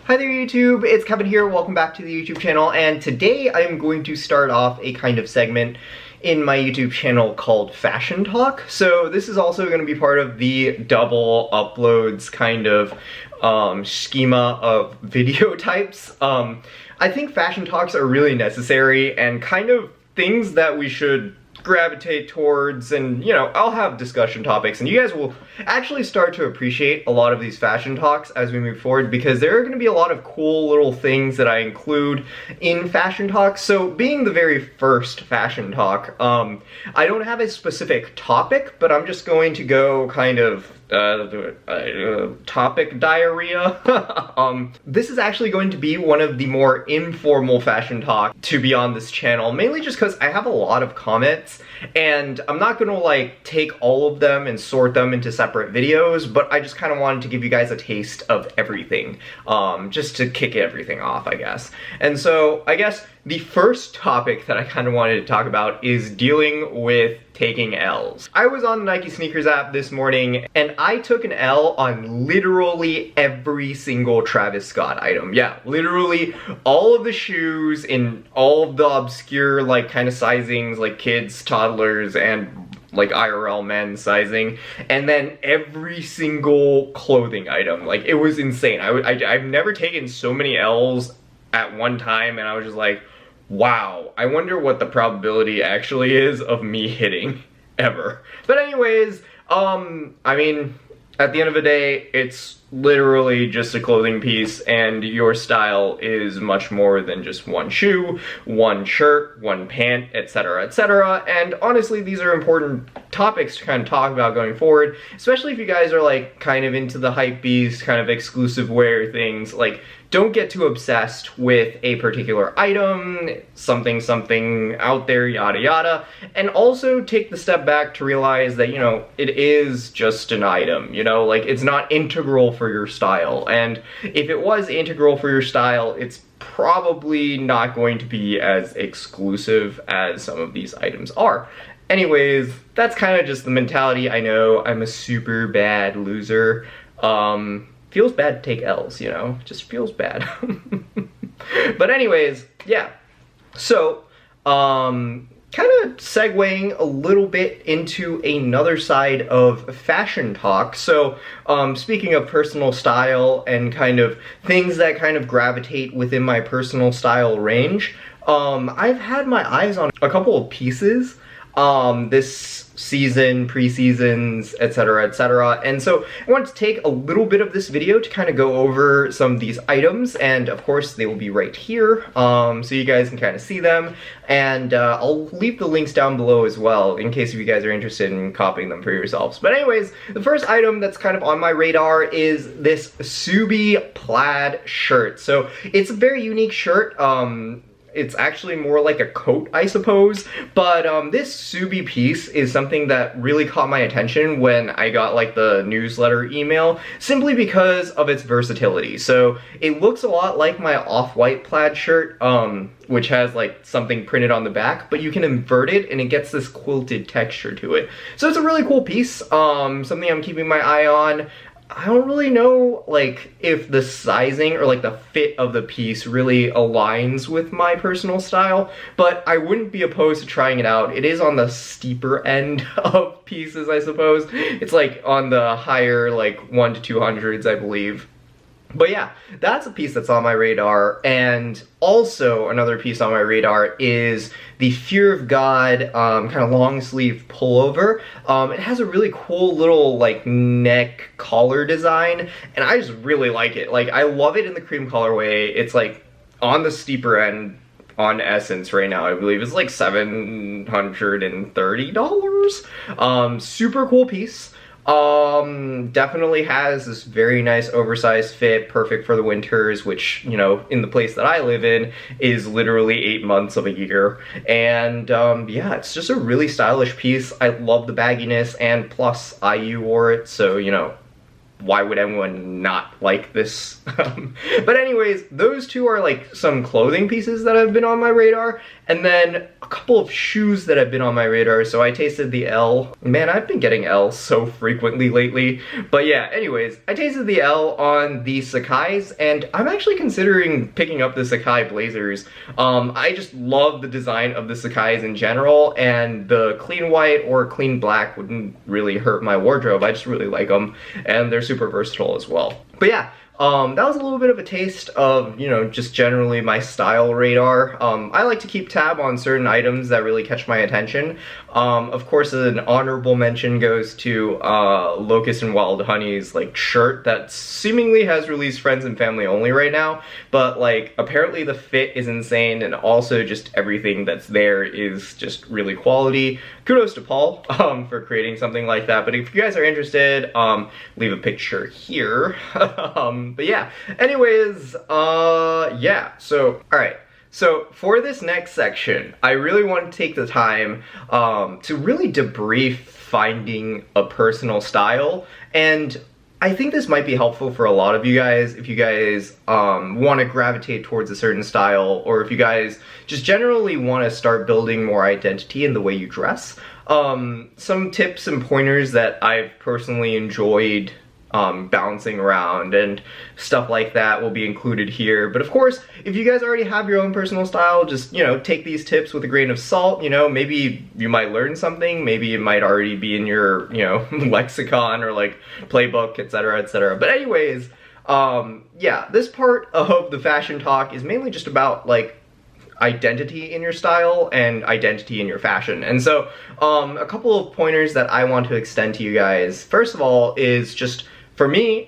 Hi there YouTube, it's Kevin here, welcome back to the YouTube channel, and today I'm going to start off a kind of segment in my YouTube channel called Fashion Talk. So this is also going to be part of the double uploads kind of schema of video types. I think Fashion Talks are really necessary and kind of things that we should gravitate towards, and you know, I'll have discussion topics and you guys will actually start to appreciate a lot of these fashion talks as we move forward, because there are going to be a lot of cool little things that I include in fashion talks. So being the very first fashion talk, I don't have a specific topic, but I'm just going to go kind of topic diarrhea. This is actually going to be one of the more informal fashion talk to be on this channel, mainly just because I have a lot of comments and I'm not gonna like take all of them and sort them into separate videos, but I just kind of wanted to give you guys a taste of everything, just to kick everything off, I guess. And so I guess the first topic that I kind of wanted to talk about is dealing with taking L's. I was on the Nike sneakers app this morning and I took an L on literally every single Travis Scott item. Yeah, literally all of the shoes in all of the obscure like kind of sizings, like kids, toddlers, and like IRL men sizing, and then every single clothing item. Like, it was insane. I've never taken so many L's at one time, and I was just like, wow, I wonder what the probability actually is of me hitting ever. But anyways, I mean, at the end of the day, it's literally just a clothing piece, and your style is much more than just one shoe, one shirt, one pant, etc., etc. And honestly, these are important topics to kind of talk about going forward, especially if you guys are like kind of into the hype beast, kind of exclusive wear things. Like, don't get too obsessed with a particular item, something out there, yada yada, and also take the step back to realize that, you know, it is just an item, you know, like, it's not integral for your style, and if it was integral for your style, it's probably not going to be as exclusive as some of these items are. Anyways, that's kind of just the mentality. I know I'm a super bad loser. Feels bad to take L's, you know? Just feels bad. But anyways, yeah. So, kind of segueing a little bit into another side of fashion talk. So, speaking of personal style and kind of things that kind of gravitate within my personal style range, I've had my eyes on a couple of pieces this season, pre-seasons, etc., etc. And so I want to take a little bit of this video to kind of go over some of these items, and of course they will be right here, so you guys can kind of see them, and I'll leave the links down below as well in case you guys are interested in copying them for yourselves. But anyways, the first item that's kind of on my radar is this Tsubi plaid shirt. So it's a very unique shirt. It's actually more like a coat, I suppose, but this Tsubi piece is something that really caught my attention when I got like the newsletter email, simply because of its versatility. So it looks a lot like my off-white plaid shirt, which has like something printed on the back, but you can invert it and it gets this quilted texture to it. So it's a really cool piece, something I'm keeping my eye on. I don't really know, like, if the sizing or, like, the fit of the piece really aligns with my personal style, but I wouldn't be opposed to trying it out. It is on the steeper end of pieces, I suppose. It's, like, on the higher, like, 1 to 200s, I believe. But yeah, that's a piece that's on my radar, and also another piece on my radar is the Fear of God kind of long sleeve pullover. It has a really cool little like neck collar design, and I just really like it. Like, I love it in the cream colorway. It's like on the steeper end on Essence right now. I believe it's like $730. Super cool piece. Definitely has this very nice oversized fit, perfect for the winters, which, you know, in the place that I live in is literally 8 months of a year. And yeah, it's just a really stylish piece. I love the bagginess, and plus IU wore it, so, you know, why would anyone not like this? But anyways, those two are like some clothing pieces that have been on my radar, and then a couple of shoes that have been on my radar. So I tasted the L. Man, I've been getting L so frequently lately. But yeah, anyways, I tasted the L on the Sacai's, and I'm actually considering picking up the Sacai blazers. I just love the design of the Sacai's in general, and the clean white or clean black wouldn't really hurt my wardrobe. I just really like them, and they're super versatile as well. But yeah, that was a little bit of a taste of, you know, just generally my style radar. I like to keep tab on certain items that really catch my attention. Of course, an honorable mention goes to Locust and Wild Honey's like shirt that seemingly has released friends and family only right now, but like apparently the fit is insane, and also just everything that's there is just really quality. Kudos to Paul for creating something like that. But if you guys are interested, leave a picture here. But yeah, anyways, yeah, so alright. So for this next section, I really want to take the time to really debrief finding a personal style, and I think this might be helpful for a lot of you guys if you guys want to gravitate towards a certain style, or if you guys just generally want to start building more identity in the way you dress. Some tips and pointers that I've personally enjoyed bouncing around and stuff like that will be included here. But of course, if you guys already have your own personal style, just, you know, take these tips with a grain of salt. You know, maybe you might learn something, maybe it might already be in your, you know, lexicon or like playbook, etc., etc. But anyways, yeah, this part of the fashion talk is mainly just about like identity in your style and identity in your fashion. And so a couple of pointers that I want to extend to you guys, first of all, is just, for me,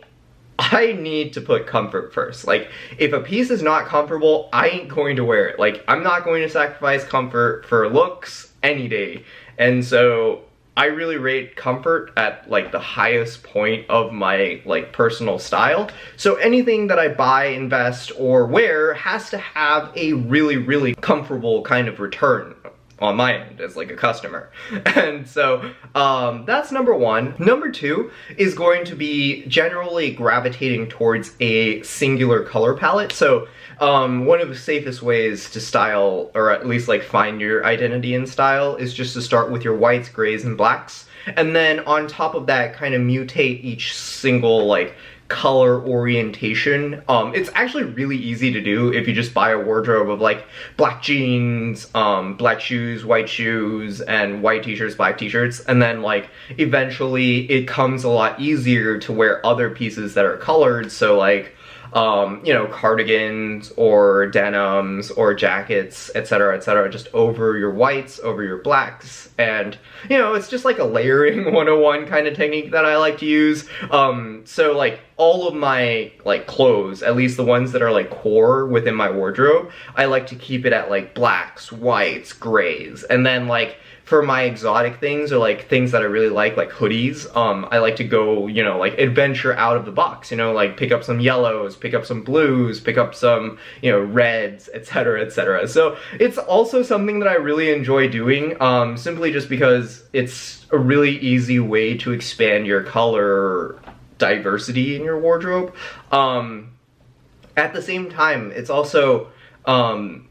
I need to put comfort first. Like, if a piece is not comfortable, I ain't going to wear it. Like, I'm not going to sacrifice comfort for looks any day. And so I really rate comfort at like the highest point of my like personal style. So anything that I buy, invest, or wear has to have a really, really comfortable kind of return on my end as like a customer. And so that's number one. Number two is going to be generally gravitating towards a singular color palette. So one of the safest ways to style, or at least like find your identity in style, is just to start with your whites, grays, and blacks. And then on top of that, kind of mutate each single like color orientation. It's actually really easy to do if you just buy a wardrobe of like black jeans, black shoes, white shoes, and white t-shirts, black t-shirts, and then like eventually it comes a lot easier to wear other pieces that are colored. So like you know, cardigans or denims or jackets, etc., etc., just over your whites, over your blacks. And, you know, it's just like a layering 101 kind of technique that I like to use. So like all of my like clothes, at least the ones that are like core within my wardrobe, I like to keep it at like blacks, whites, grays. And then like for my exotic things, or like things that I really like hoodies, I like to go, you know, like adventure out of the box, you know, like pick up some yellows, pick up some blues, pick up some, you know, reds, etc., etc. So it's also something that I really enjoy doing, simply just because it's a really easy way to expand your color diversity in your wardrobe. At the same time, it's also kind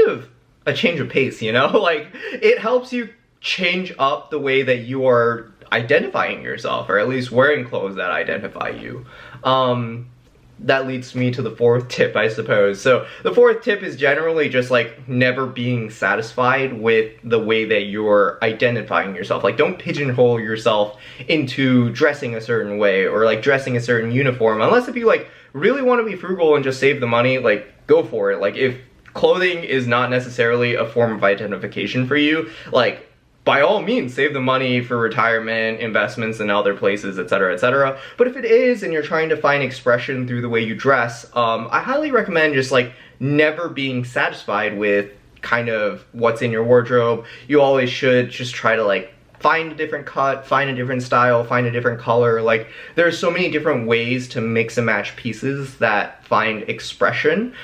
of a change of pace, you know? Like, it helps you change up the way that you are identifying yourself, or at least wearing clothes that identify you. That leads me to the fourth tip, I suppose. So the fourth tip is generally just like never being satisfied with the way that you're identifying yourself. Like, don't pigeonhole yourself into dressing a certain way or like dressing a certain uniform, unless if you like really want to be frugal and just save the money, like go for it. Like, if clothing is not necessarily a form of identification for you, like, by all means, save the money for retirement, investments, and other places, etc., etc. But if it is, and you're trying to find expression through the way you dress, I highly recommend just like never being satisfied with kind of what's in your wardrobe. You always should just try to like find a different cut, find a different style, find a different color. Like, there's so many different ways to mix and match pieces that find expression.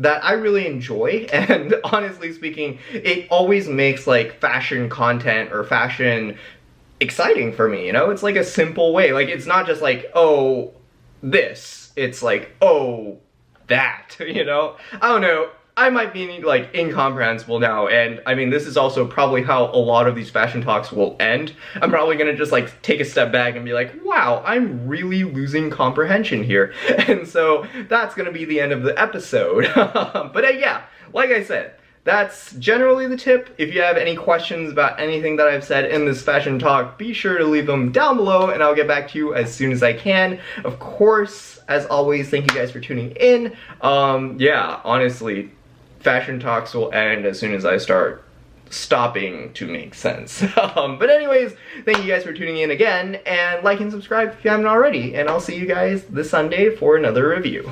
That I really enjoy, and honestly speaking, it always makes like fashion content or fashion exciting for me, you know? It's like a simple way. Like, it's not just like, oh, this. It's like, oh, that, you know? I don't know. I might be, like, incomprehensible now, and I mean, this is also probably how a lot of these fashion talks will end. I'm probably gonna just, like, take a step back and be like, wow, I'm really losing comprehension here. And so, that's gonna be the end of the episode. But yeah, like I said, that's generally the tip. If you have any questions about anything that I've said in this fashion talk, be sure to leave them down below and I'll get back to you as soon as I can. Of course, as always, thank you guys for tuning in. Yeah, honestly, fashion talks will end as soon as I start stopping to make sense. But anyways, thank you guys for tuning in again, and like and subscribe if you haven't already, and I'll see you guys this Sunday for another review.